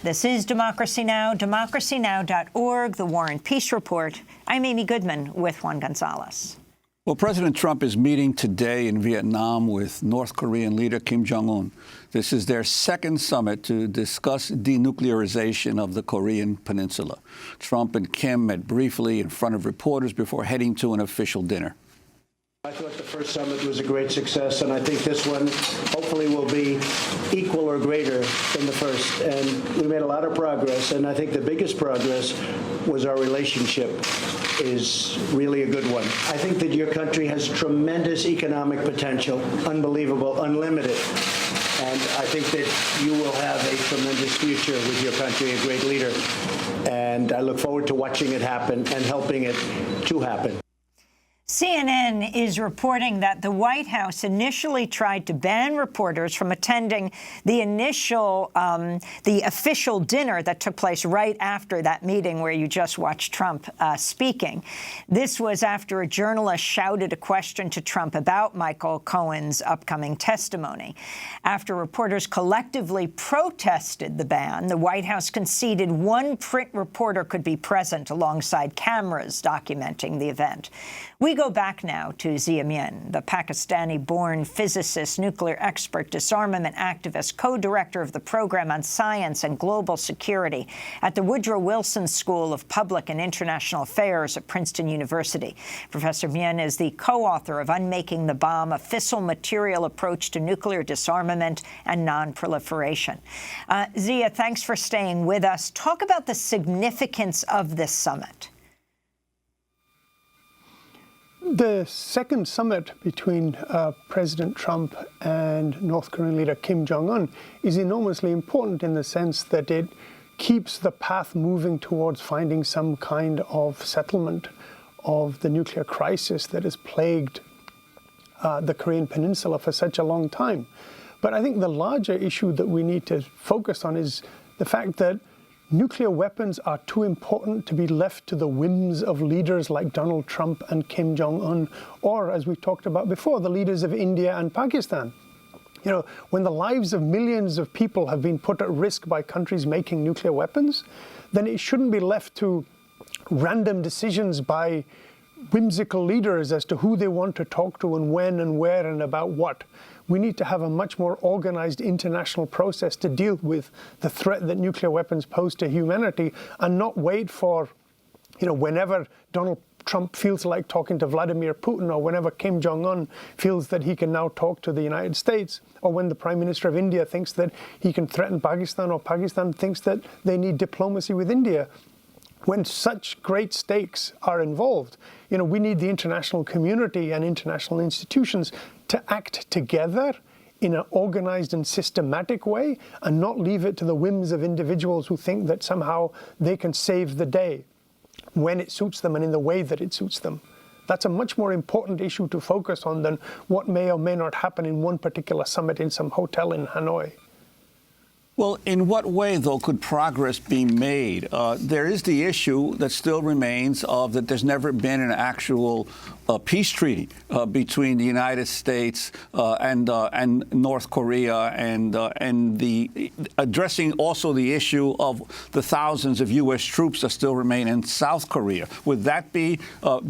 This is Democracy Now!, democracynow.org, the War and Peace Report. I'm Amy Goodman with Juan Gonzalez. Well, President Trump is meeting today in Vietnam with North Korean leader Kim Jong-un. This is their second summit to discuss denuclearization of the Korean peninsula. Trump and Kim met briefly in front of reporters before heading to an official dinner. I thought the first summit was a great success, and I think this one hopefully will be equal or greater than the first. And we made a lot of progress, and I think the biggest progress was our relationship is really a good one. I think that your country has tremendous economic potential, unbelievable, unlimited. And I think that you will have a tremendous future with your country, a great leader. And I look forward to watching it happen and helping it to happen. CNN is reporting that the White House initially tried to ban reporters from attending the official dinner that took place right after that meeting where you just watched Trump speaking. This was after a journalist shouted a question to Trump about Michael Cohen's upcoming testimony. After reporters collectively protested the ban, the White House conceded one print reporter could be present alongside cameras documenting the event. We go back now to Zia Mien, the Pakistani-born physicist, nuclear expert, disarmament activist, co-director of the Program on Science and Global Security at the Woodrow Wilson School of Public and International Affairs at Princeton University. Professor Mien is the co-author of Unmaking the Bomb, a fissile material approach to nuclear disarmament and non-proliferation. Zia, thanks for staying with us. Talk about the significance of this summit. The second summit between President Trump and North Korean leader Kim Jong-un is enormously important in the sense that it keeps the path moving towards finding some kind of settlement of the nuclear crisis that has plagued the Korean Peninsula for such a long time. But I think the larger issue that we need to focus on is the fact that nuclear weapons are too important to be left to the whims of leaders like Donald Trump and Kim Jong-un, or, as we talked about before, the leaders of India and Pakistan. You know, when the lives of millions of people have been put at risk by countries making nuclear weapons, then it shouldn't be left to random decisions by whimsical leaders as to who they want to talk to and when and where and about what. We need to have a much more organized international process to deal with the threat that nuclear weapons pose to humanity and not wait for, whenever Donald Trump feels like talking to Vladimir Putin, or whenever Kim Jong-un feels that he can now talk to the United States, or when the Prime Minister of India thinks that he can threaten Pakistan, or Pakistan thinks that they need diplomacy with India. When such great stakes are involved, we need the international community and international institutions to act together in an organized and systematic way and not leave it to the whims of individuals who think that somehow they can save the day when it suits them and in the way that it suits them. That's a much more important issue to focus on than what may or may not happen in one particular summit in some hotel in Hanoi. Well, in what way, though, could progress be made? There is the issue that still remains of that there's never been an actual peace treaty between the United States and North Korea, and the addressing also the issue of the thousands of U.S. troops that still remain in South Korea. Would that be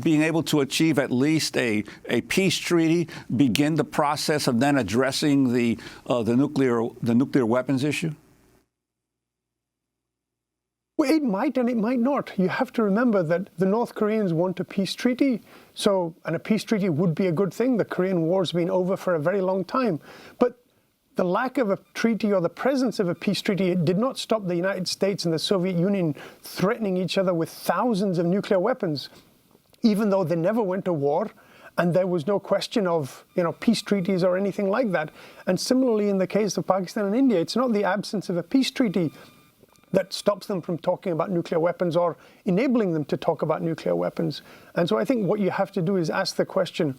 being able to achieve at least a peace treaty, begin the process of then addressing the nuclear weapons issue? Well, it might and it might not. You have to remember that the North Koreans want a peace treaty, and a peace treaty would be a good thing. The Korean War's been over for a very long time. But the lack of a treaty or the presence of a peace treaty did not stop the United States and the Soviet Union threatening each other with thousands of nuclear weapons, even though they never went to war. And there was no question of, peace treaties or anything like that. And similarly, in the case of Pakistan and India, it's not the absence of a peace treaty that stops them from talking about nuclear weapons or enabling them to talk about nuclear weapons. And so I think what you have to do is ask the question,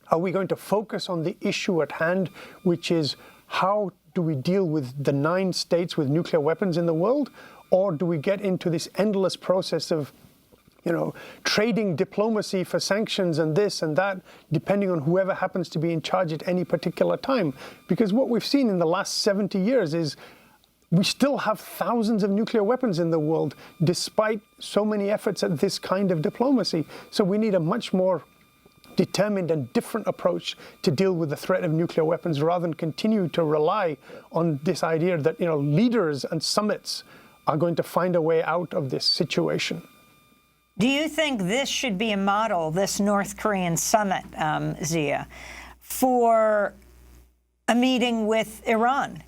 are we going to focus on the issue at hand, which is how do we deal with the 9 states with nuclear weapons in the world? Or do we get into this endless process of trading diplomacy for sanctions and this and that, depending on whoever happens to be in charge at any particular time? Because what we've seen in the last 70 years is we still have thousands of nuclear weapons in the world, despite so many efforts at this kind of diplomacy. So we need a much more determined and different approach to deal with the threat of nuclear weapons, rather than continue to rely on this idea that, you know, leaders and summits are going to find a way out of this situation. Do you think this should be a model, this North Korean summit, Zia, for a meeting with Iran?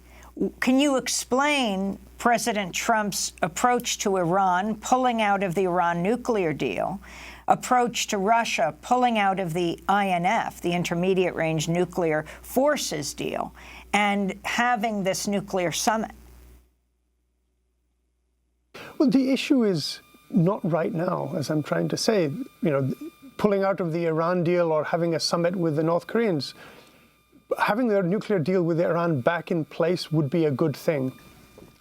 Can you explain President Trump's approach to Iran, pulling out of the Iran nuclear deal, approach to Russia, pulling out of the INF, the Intermediate Range Nuclear Forces deal, and having this nuclear summit? Well, the issue is not right now, as I'm trying to say, you know, pulling out of the Iran deal or having a summit with the North Koreans. Having their nuclear deal with Iran back in place would be a good thing.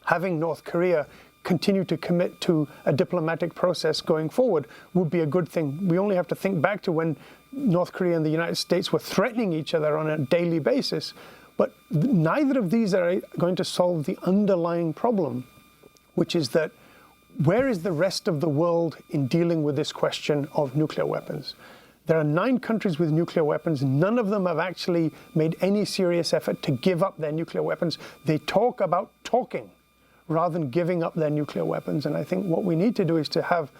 Having North Korea continue to commit to a diplomatic process going forward would be a good thing. We only have to think back to when North Korea and the United States were threatening each other on a daily basis. But neither of these are going to solve the underlying problem, which is that where is the rest of the world in dealing with this question of nuclear weapons? There are 9 countries with nuclear weapons. None of them have actually made any serious effort to give up their nuclear weapons. They talk about talking rather than giving up their nuclear weapons. And I think what we need to do is to have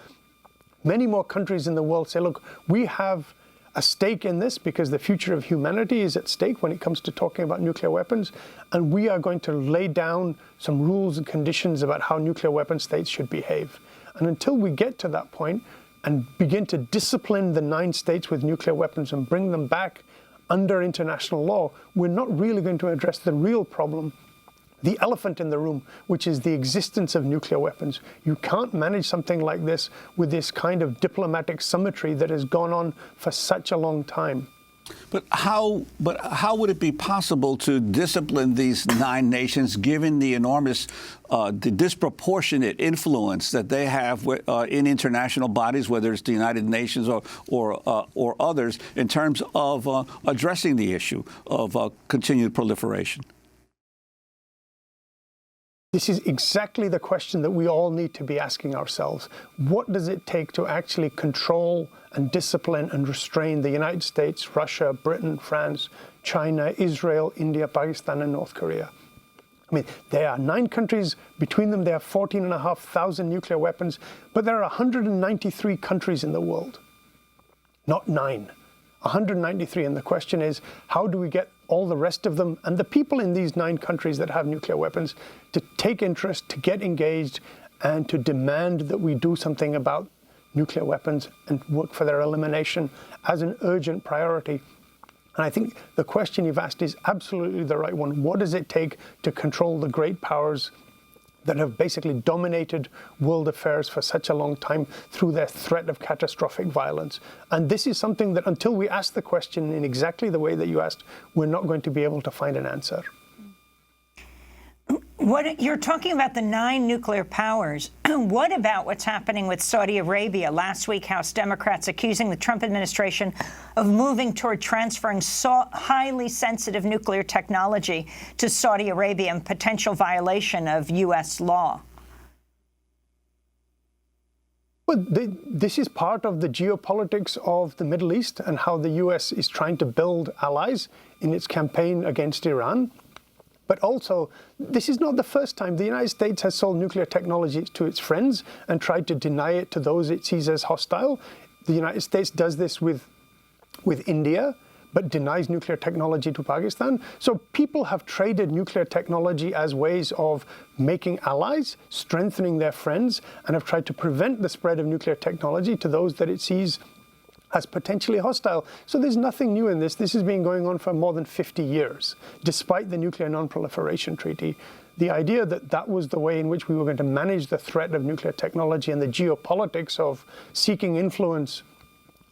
many more countries in the world say, look, we have a stake in this because the future of humanity is at stake when it comes to talking about nuclear weapons. And we are going to lay down some rules and conditions about how nuclear weapon states should behave. And until we get to that point and begin to discipline the 9 states with nuclear weapons and bring them back under international law, we're not really going to address the real problem, the elephant in the room, which is the existence of nuclear weapons. You can't manage something like this with this kind of diplomatic symmetry that has gone on for such a long time. But how would it be possible to discipline these 9 nations, given the enormous, the disproportionate influence that they have in international bodies, whether it's the United Nations or others, in terms of addressing the issue of continued proliferation? This is exactly the question that we all need to be asking ourselves. What does it take to actually control and discipline and restrain the United States, Russia, Britain, France, China, Israel, India, Pakistan, and North Korea? I mean, there are 9 countries. Between them, there are 14,500 nuclear weapons, but there are 193 countries in the world, not 9. 193, and the question is, how do we get all the rest of them and the people in these 9 countries that have nuclear weapons to take interest, to get engaged, and to demand that we do something about nuclear weapons and work for their elimination as an urgent priority? And I think the question you've asked is absolutely the right one. What does it take to control the great powers that have basically dominated world affairs for such a long time through their threat of catastrophic violence? And this is something that until we ask the question in exactly the way that you asked, we're not going to be able to find an answer. You're talking about the 9 nuclear powers. What about what's happening with Saudi Arabia? Last week, House Democrats accusing the Trump administration of moving toward transferring highly sensitive nuclear technology to Saudi Arabia in potential violation of U.S. law. Well, this is part of the geopolitics of the Middle East and how the U.S. is trying to build allies in its campaign against Iran. But also, this is not the first time the United States has sold nuclear technology to its friends and tried to deny it to those it sees as hostile. The United States does this with India, but denies nuclear technology to Pakistan. So people have traded nuclear technology as ways of making allies, strengthening their friends, and have tried to prevent the spread of nuclear technology to those that it sees as potentially hostile. So there's nothing new in this. This has been going on for more than 50 years, despite the Nuclear Non-Proliferation Treaty. The idea that that was the way in which we were going to manage the threat of nuclear technology and the geopolitics of seeking influence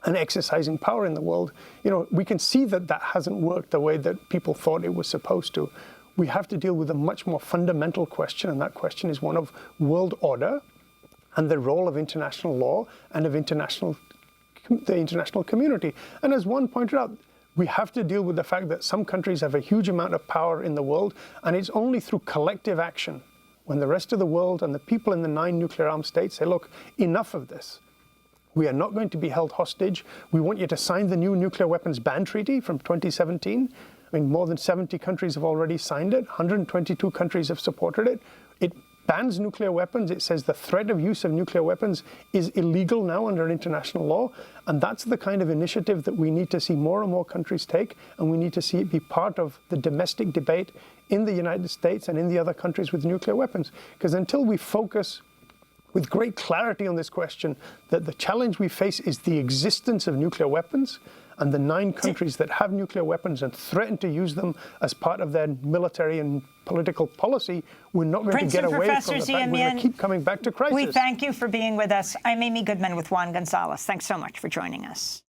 and exercising power in the world, we can see that that hasn't worked the way that people thought it was supposed to. We have to deal with a much more fundamental question, and that question is one of world order and the role of international law and of the international community. And as one pointed out, we have to deal with the fact that some countries have a huge amount of power in the world, and it's only through collective action, when the rest of the world and the people in the 9 nuclear-armed states say, look, enough of this. We are not going to be held hostage. We want you to sign the new nuclear weapons ban treaty from 2017. I mean, more than 70 countries have already signed it. 122 countries have supported it. It bans nuclear weapons. It says the threat of use of nuclear weapons is illegal now under international law. And that's the kind of initiative that we need to see more and more countries take. And we need to see it be part of the domestic debate in the United States and in the other countries with nuclear weapons. Because until we focus with great clarity on this question, that the challenge we face is the existence of nuclear weapons, and the 9 countries that have nuclear weapons and threaten to use them as part of their military and political policy, we're not going to get away from the fact we're going to keep coming back to crisis. We thank you for being with us. I'm Amy Goodman with Juan Gonzalez. Thanks so much for joining us.